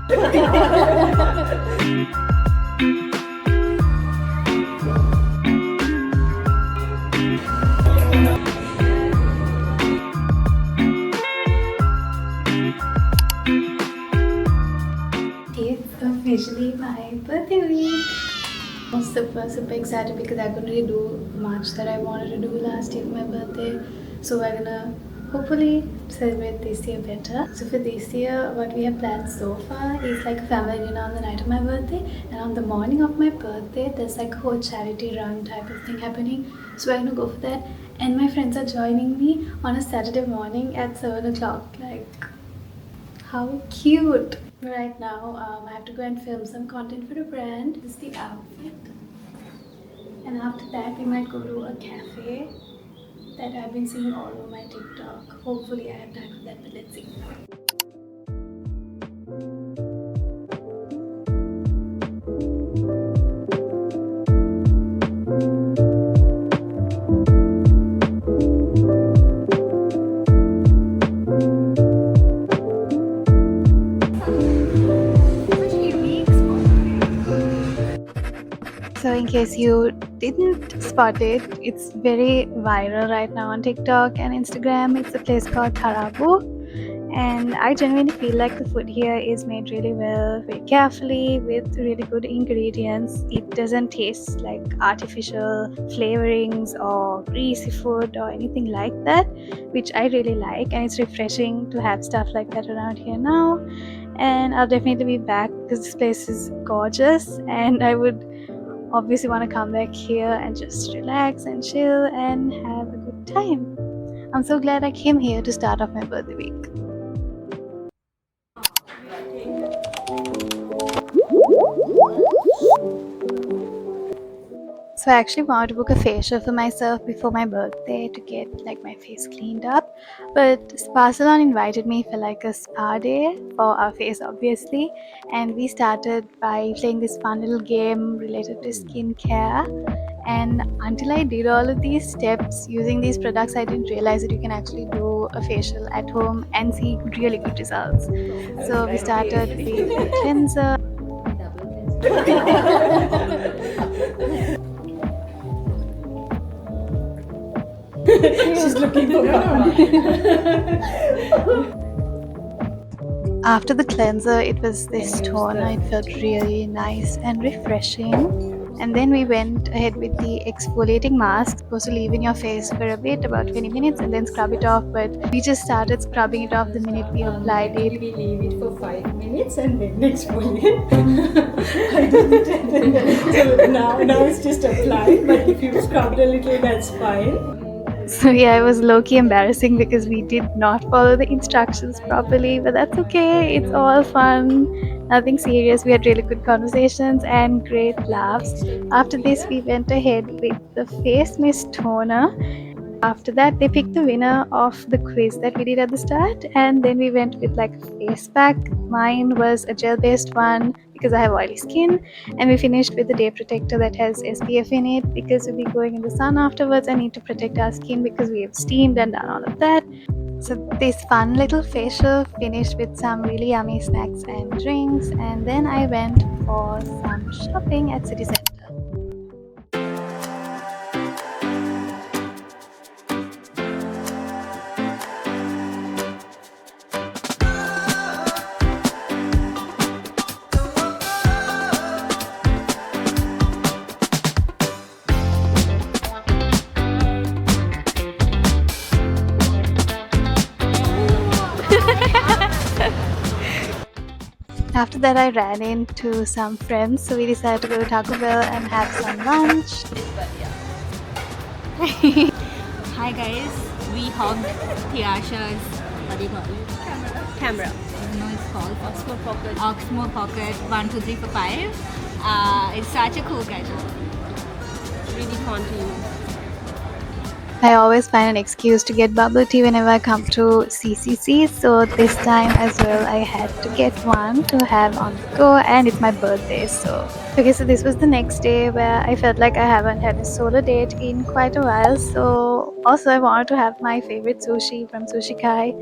It's officially my birthday week. I'm super excited because I couldn't really do much that I wanted to do last year for my birthday. So we're gonna hopefully celebrate this year better. So for this year, what we have planned so far is like a family dinner on the night of my birthday, and on the morning of my birthday, there's like a whole charity run type of thing happening. So we're gonna go for that, and my friends are joining me on a Saturday morning at 7 o'clock. Like, how cute! Right now, I have to go and film some content for a brand. This is the outfit. And after that, we might go to a cafe that I've been seeing all over my TikTok. Hopefully, I have time for that, but let's see. So in case you didn't spot it, it's very viral right now on TikTok and Instagram. It's a place called Tarabu, and I genuinely feel like the food here is made really well, very carefully, with really good ingredients. It doesn't taste like artificial flavorings or greasy food or anything like that, which I really like, and it's refreshing to have stuff like that around here now. And I'll definitely be back because this place is gorgeous, and I would obviously want to come back here and just relax and chill and have a good time. I'm so glad I came here to start off my birthday week. So I actually wanted to book a facial for myself before my birthday to get like my face cleaned up, but spa salon invited me for like a spa day for our face obviously, and we started by playing this fun little game related to skincare. And until I did all of these steps using these products, I didn't realize that you can actually do a facial at home and see really good results. So we started with the cleanser. She's looking for After the cleanser, it was this toner. It felt really nice and refreshing. And then we went ahead with the exfoliating mask, supposed to leave in your face for a bit, about 20 minutes, and then scrub it off. But we just started scrubbing it off the minute we applied it. We leave it for 5 minutes and then exfoliate. I didn't. So now it's just applied, but if you scrubbed a little, that's fine. So yeah, it was low-key embarrassing because we did not follow the instructions properly, but that's okay. It's all fun, nothing serious. We had really good conversations and great laughs. After this, we went ahead with the face mist toner. After that, they picked the winner of the quiz that we did at the start, and then we went with like a face pack. Mine was a gel-based one because I have oily skin, and we finished with the day protector that has SPF in it because we'll be going in the sun afterwards. I need to protect our skin because we have steamed and done all of that. So this fun little facial finished with some really yummy snacks and drinks, and then I went for some shopping at City Center. After that, I ran into some friends, so we decided to go to Taco Bell and have some lunch. Hi guys, we hogged Tiasha's, what do you call it? Camera. No, it's called Oxmoor Pocket 1, 2, 3, 4, 5. It's such a cool gadget. Really fun to use. I always find an excuse to get bubble tea whenever I come to CCC, so this time as well I had to get one to have on the go, and it's my birthday. So this was the next day where I felt like I haven't had a solo date in quite a while, so also I wanted to have my favorite sushi from Sushi Kai,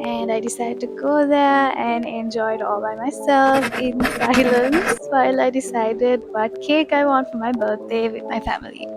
and I decided to go there and enjoy it all by myself in silence while I decided what cake I want for my birthday with my family.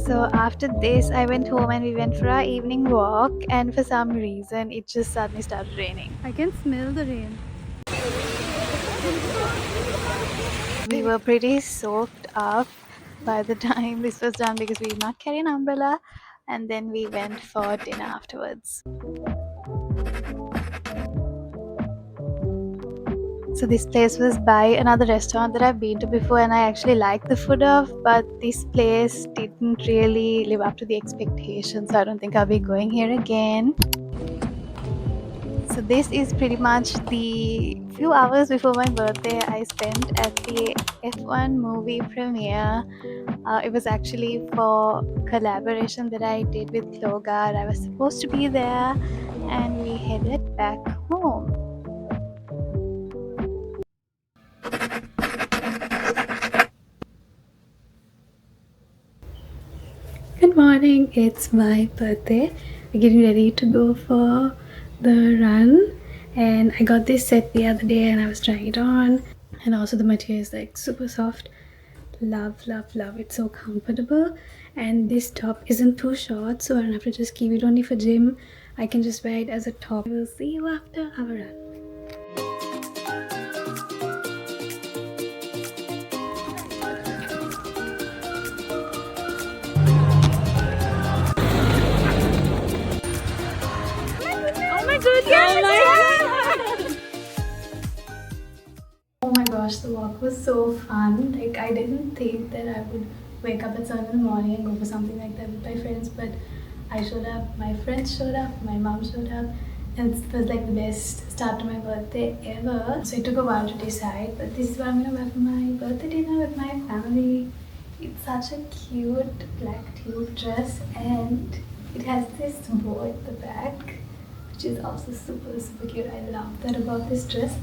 So after this, I went home and we went for our evening walk, and for some reason, it just suddenly started raining. I can smell the rain. We were pretty soaked up by the time this was done because we did not carry an umbrella, and then we went for dinner afterwards. So this place was by another restaurant that I've been to before and I actually liked the food of, but this place didn't really live up to the expectations, so I don't think I'll be going here again. So this is pretty much the few hours before my birthday I spent at the F1 movie premiere. It was actually for collaboration that I did with Klogard. I was supposed to be there and we headed back home. Good morning, it's my birthday. We're getting ready to go for the run, and I got this set the other day and I was trying it on, and also the material is like super soft. Love, love, love. It's so comfortable, and this top isn't too short, so I don't have to just keep it only for gym. I can just wear it as a top. We'll see you after our run. Oh my gosh, the walk was so fun. Like, I didn't think that I would wake up at 7 in the morning and go for something like that with my friends, but I showed up, my friends showed up, my mom showed up, and it was like the best start to my birthday ever. So it took a while to decide, but this is what I'm gonna wear for my birthday dinner with my family. It's such a cute black tube dress, and it has this bow at the back, which is also super, super cute. I love that about this dress.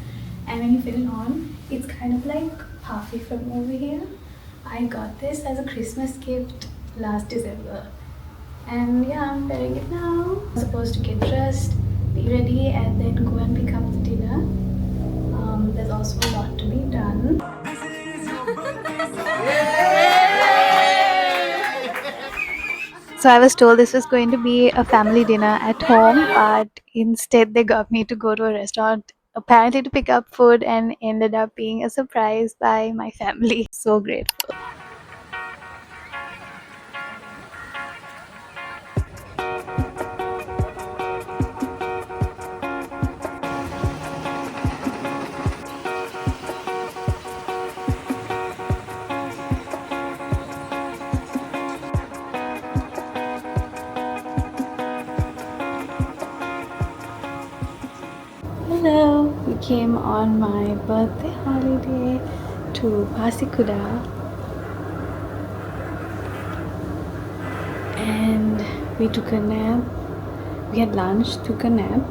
And when you fit it on, it's kind of like puffy from over here. I got this as a Christmas gift last December. And yeah, I'm wearing it now. I'm supposed to get dressed, be ready, and then go and pick up the dinner. There's also a lot to be done. So I was told this was going to be a family dinner at home, but instead they got me to go to a restaurant apparently to pick up food, and ended up being a surprise by my family. So grateful. Hello, we came on my birthday holiday to Passikudah, and we took a nap. We had lunch, took a nap,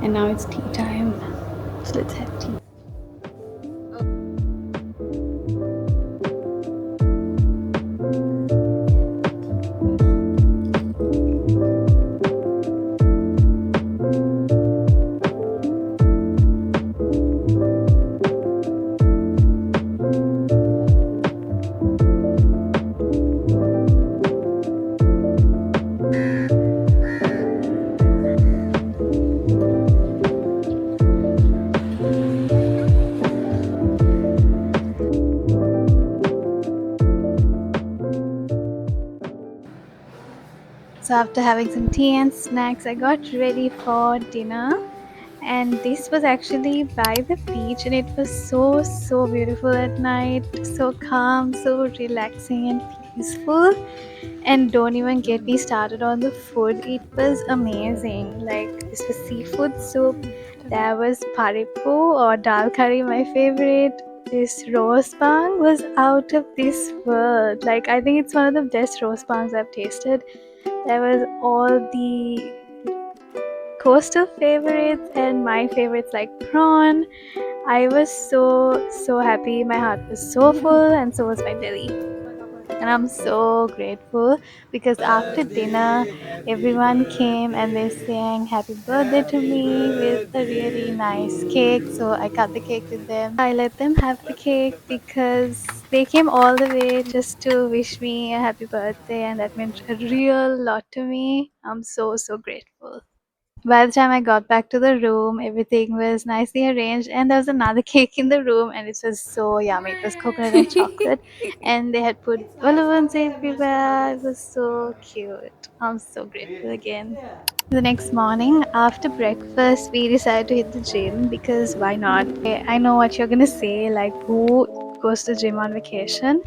and now it's tea time. So let's have tea. So after having some tea and snacks, I got ready for dinner, and this was actually by the beach, and it was so beautiful at night, so calm, so relaxing and peaceful. And don't even get me started on the food. It was amazing. Like, this was seafood soup. There was paripu or dal curry, my favorite. This roast bang was out of this world. Like, I think it's one of the best roast bangs I've tasted. There was all the coastal favorites and my favorites like prawn. I was so happy. My heart was so full, and so was my belly. And I'm so grateful because after dinner, everyone came and they sang happy birthday to me with a really nice cake. So I cut the cake with them. I let them have the cake because they came all the way just to wish me a happy birthday, and that meant a real lot to me. I'm so grateful. By the time I got back to the room, everything was nicely arranged, and there was another cake in the room, and it was so yummy. It was coconut and chocolate, and they had put balloons everywhere. It was so cute. I'm so grateful again. The next morning, after breakfast, we decided to hit the gym because why not? I know what you're gonna say, like, who goes to the gym on vacation?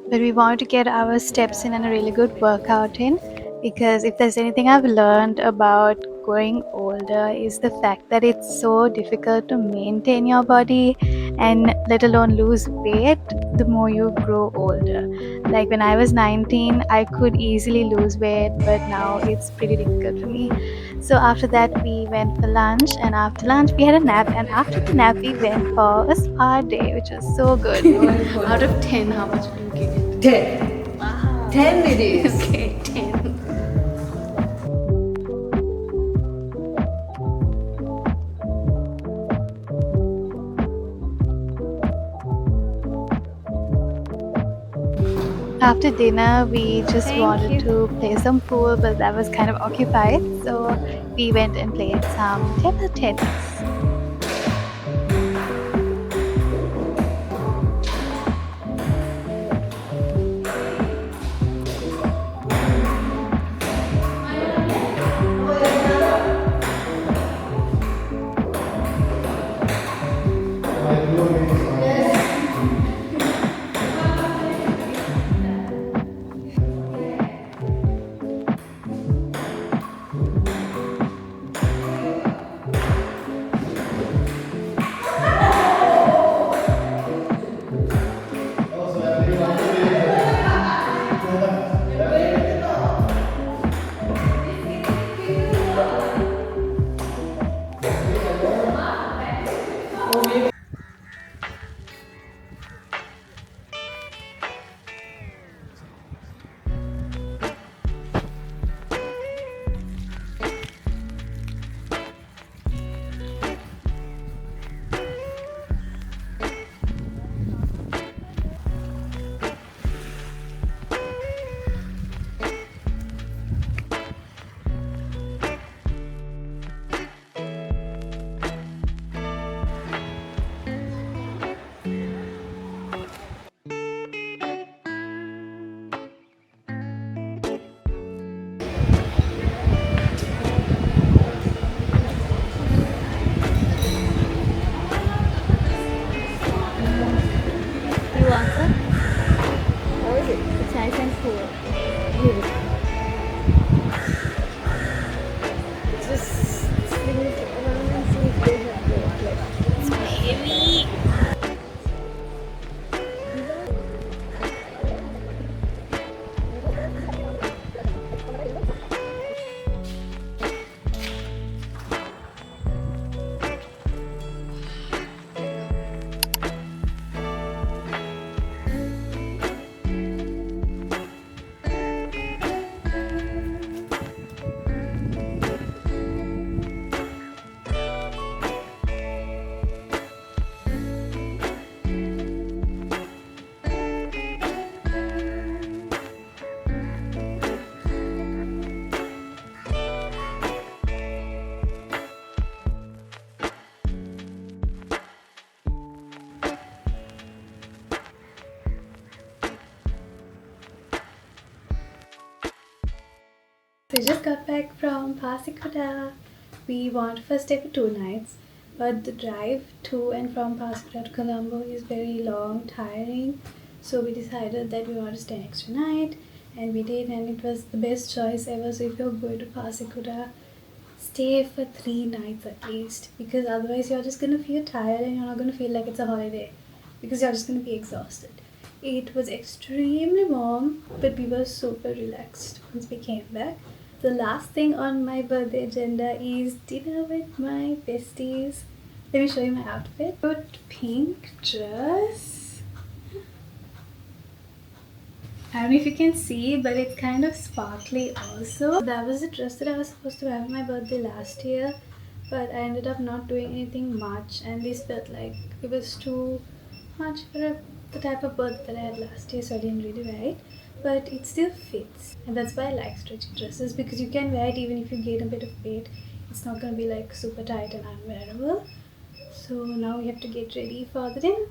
But we wanted to get our steps in and a really good workout in, because if there's anything I've learned about growing older is the fact that it's so difficult to maintain your body and let alone lose weight the more you grow older. Like when I was 19, I could easily lose weight, but now it's pretty difficult for me. So after that, we went for lunch, and after lunch, we had a nap, and after the nap, we went for a spa day, which was so good. Out of 10, how much would you give it? 10. Wow. 10 it is. Okay, 10. After dinner, we just wanted to play some pool, but that was kind of occupied, so we went and played some table tennis. You want some? How is it? It's nice and cool. Just swing it around and see if they have the like. It's heavy. We just got back from Passikudah. We wanted to stay for 2 nights, but the drive to and from Passikudah to Colombo is very long, tiring. So we decided that we wanted to stay an extra night, and we did, and it was the best choice ever. So if you're going to Passikudah, stay for 3 nights at least, because otherwise you're just gonna feel tired and you're not gonna feel like it's a holiday, because you're just gonna be exhausted. It was extremely warm, but we were super relaxed once we came back. The last thing on my birthday agenda is dinner with my besties. Let me show you my outfit. Good pink dress. I don't know if you can see, but it's kind of sparkly also. That was the dress that I was supposed to have on my birthday last year, but I ended up not doing anything much, and this felt like it was too much for the type of birthday that I had last year, so I didn't really wear it. But it still fits, and that's why I like stretchy dresses, because you can wear it even if you gain a bit of weight. It's not gonna be like super tight and unwearable. So now we have to get ready for the dinner.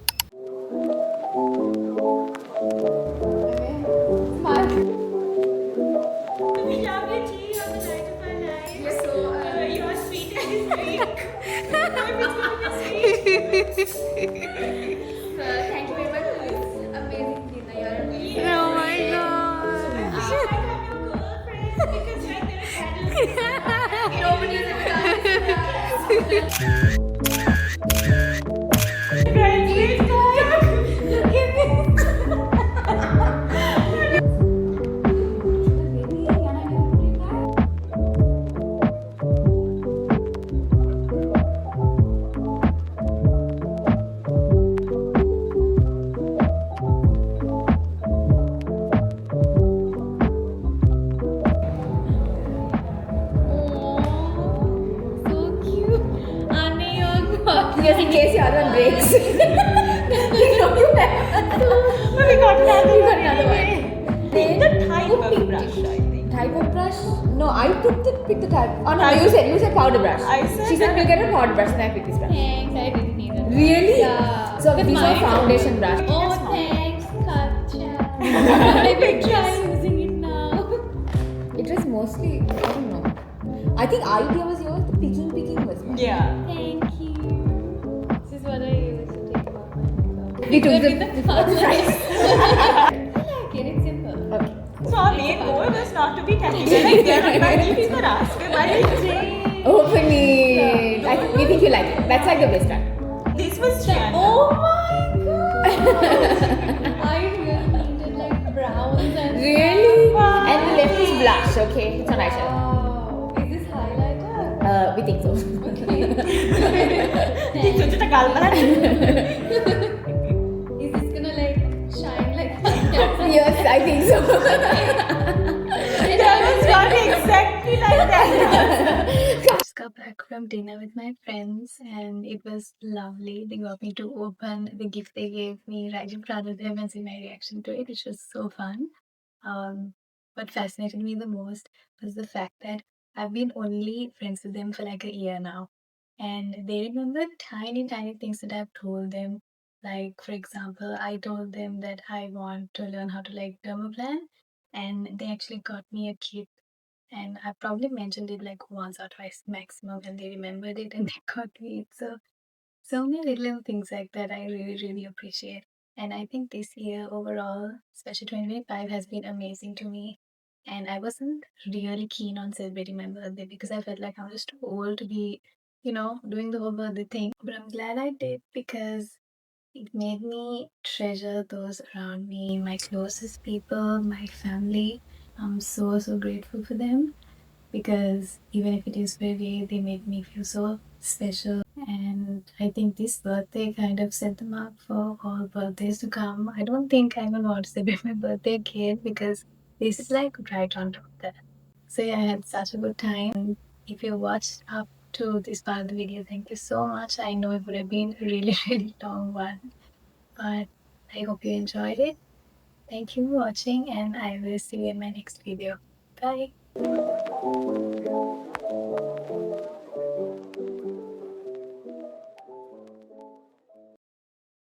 We love you, G, on the night of our lives. You're so you are sweet as this week. So thank you very much for this amazing dinner. You're Oh my god! I'm your girlfriend because right there is nobody's in Just in case the other one breaks. You know you have. But we got another one. Then The type of brush, I think. type of brush? No, I picked the type. Oh no, you said powder brush. I said she said we'll get a powder brush and I picked this brush. Thanks, I didn't need it. Really? Yeah. So these are foundation brush. Oh, thanks, Katja. I will try using it now. It was mostly, I don't know. I think idea was yours, the picking was mine. Yeah. Thank you. This is what I use to take off my makeup. We took Good the with price. I like it, it's simple. Okay. So our main goal was not to be technical. Like they're not buying for us. We're buying Hopefully, we think you like it. That's like the best one. This was Tiana. Oh my god! I really needed like browns and Really? Wow. And the left is blush, okay? It's on eyeshadow. Wow. Is this highlighter? We think so. It's such a galvan. Is this gonna like shine like Yes, I think so. That was not exactly like that. Just got back from dinner with my friends, and it was lovely. They got me to open the gift they gave me right in front of them and see my reaction to it, which was so fun. What fascinated me the most was the fact that I've been only friends with them for like a year now, and they remember tiny, tiny things that I've told them. Like, for example, I told them that I want to learn how to like dermaplan, and they actually got me a kit, and I probably mentioned it like once or twice maximum, and they remembered it and they got me it. So many little things like that I really, really appreciate. And I think this year overall, especially 2025, has been amazing to me. And I wasn't really keen on celebrating my birthday because I felt like I was too old to be, doing the whole birthday thing. But I'm glad I did, because it made me treasure those around me, my closest people, my family. I'm so, so grateful for them, because even if it is very, they made me feel so special. And I think this birthday kind of set the mark for all birthdays to come. I don't think I'm gonna want to celebrate my birthday again, because this is like right on top of that. So yeah, I had such a good time. And if you watched up to this part of the video, thank you so much. I know it would have been a really, really long one, but I hope you enjoyed it. Thank you for watching, and I will see you in my next video. Bye.